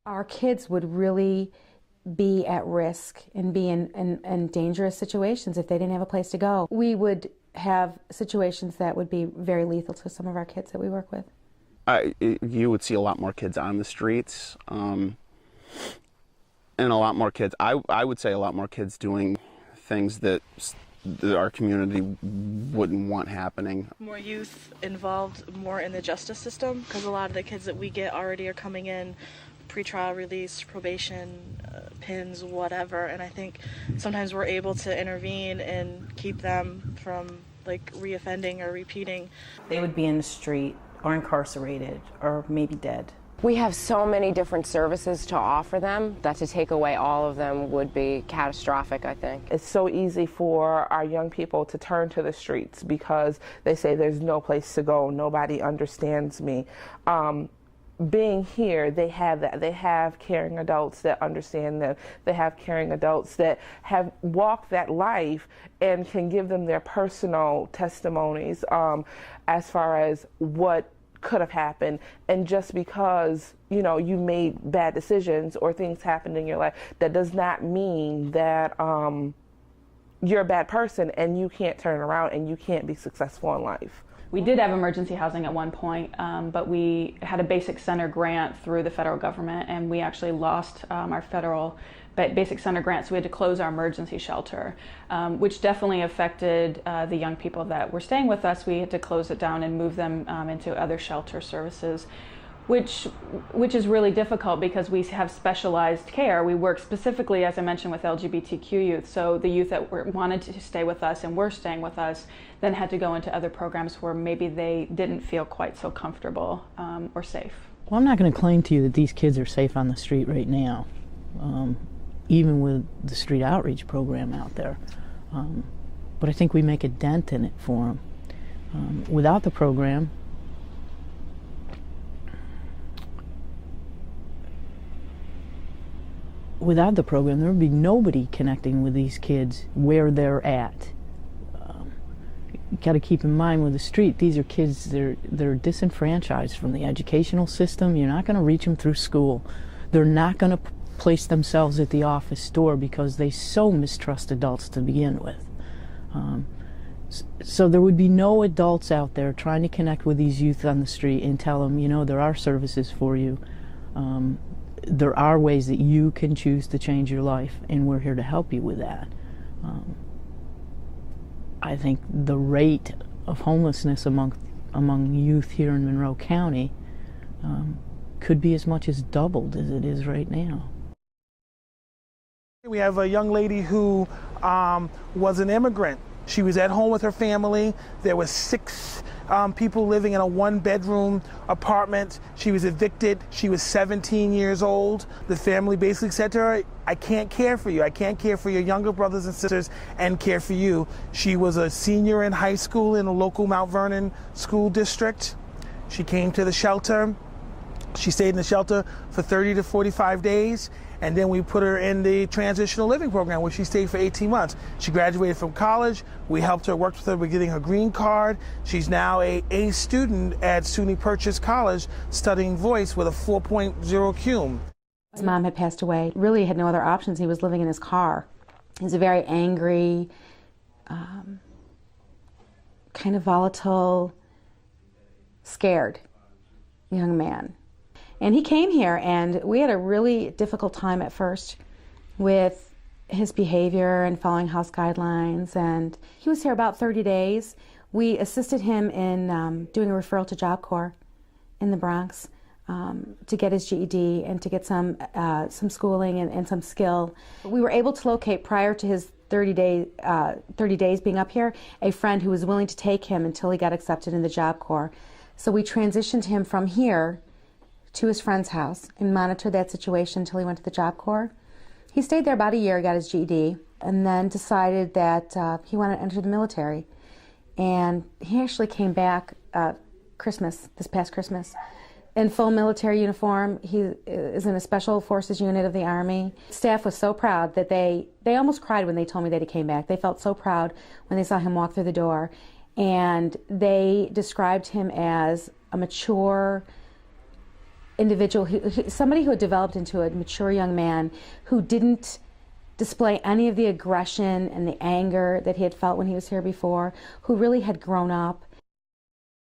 Our kids would really be at risk and be in dangerous situations if they didn't have a place to go. We would have situations that would be very lethal to some of our kids that we work with. You would see a lot more kids on the streets, and a lot more kids, I would say a lot more kids doing things that our community wouldn't want happening. More youth involved more in the justice system, because a lot of the kids that we get already are coming in pretrial release, probation, PINs, whatever, and I think sometimes we're able to intervene and keep them from like reoffending or repeating. They would be in the street or incarcerated or maybe dead. We have so many different services to offer them that to take away all of them would be catastrophic, I think. It's so easy for our young people to turn to the streets because they say there's no place to go, nobody understands me. Being here, they have that. They have caring adults that understand them. They have caring adults that have walked that life and can give them their personal testimonies as far as what could have happened. And just because, you know, you made bad decisions or things happened in your life, that does not mean that you're a bad person and you can't turn around and you can't be successful in life. We did have emergency housing at one point, but we had a basic center grant through the federal government, and we actually lost our federal basic center grant, so we had to close our emergency shelter, which definitely affected the young people that were staying with us. We had to close it down and move them into other shelter services, which is really difficult because we have specialized care. We work specifically, as I mentioned, with LGBTQ youth. So the youth that wanted to stay with us and were staying with us then had to go into other programs where maybe they didn't feel quite so comfortable or safe. Well, I'm not going to claim to you that these kids are safe on the street right now, even with the street outreach program out there. But I think we make a dent in it for them. Without the program, there would be nobody connecting with these kids where they're at. You got to keep in mind with the street, these are kids, they're disenfranchised from the educational system. You're not going to reach them through school. They're not going to place themselves at the office door because they so mistrust adults to begin with. So there would be no adults out there trying to connect with these youth on the street and tell them, you know, there are services for you. There are ways that you can choose to change your life, and we're here to help you with that. I think the rate of homelessness among youth here in Monroe County could be as much as doubled as it is right now. We have a young lady who was an immigrant. She was at home with her family. There were 6 people living in a 1-bedroom apartment. She was evicted. She was 17 years old. The family basically said to her, I can't care for you. I can't care for your younger brothers and sisters and care for you. She was a senior in high school in a local Mount Vernon school district. She came to the shelter. She stayed in the shelter for 30 to 45 days. And then we put her in the transitional living program where she stayed for 18 months. She graduated from college. We helped her, worked with her with getting her green card. She's now a student at SUNY Purchase College studying voice with a 4.0 cum. His mom had passed away. Really had no other options. He was living in his car. He's a very angry, kind of volatile, scared young man. And he came here, and we had a really difficult time at first with his behavior and following house guidelines. And he was here about 30 days. We assisted him in doing a referral to Job Corps in the Bronx to get his GED and to get some schooling and some skill. We were able to locate, prior to his 30 days being up here, a friend who was willing to take him until he got accepted in the Job Corps. So we transitioned him from here to his friend's house and monitored that situation until he went to the Job Corps. He stayed there about a year, got his GED, and then decided that he wanted to enter the military. And he actually came back this past Christmas, in full military uniform. He is in a special forces unit of the Army. Staff was so proud that they almost cried when they told me that he came back. They felt so proud when they saw him walk through the door. And they described him as a mature, individual, somebody who had developed into a mature young man who didn't display any of the aggression and the anger that he had felt when he was here before, who really had grown up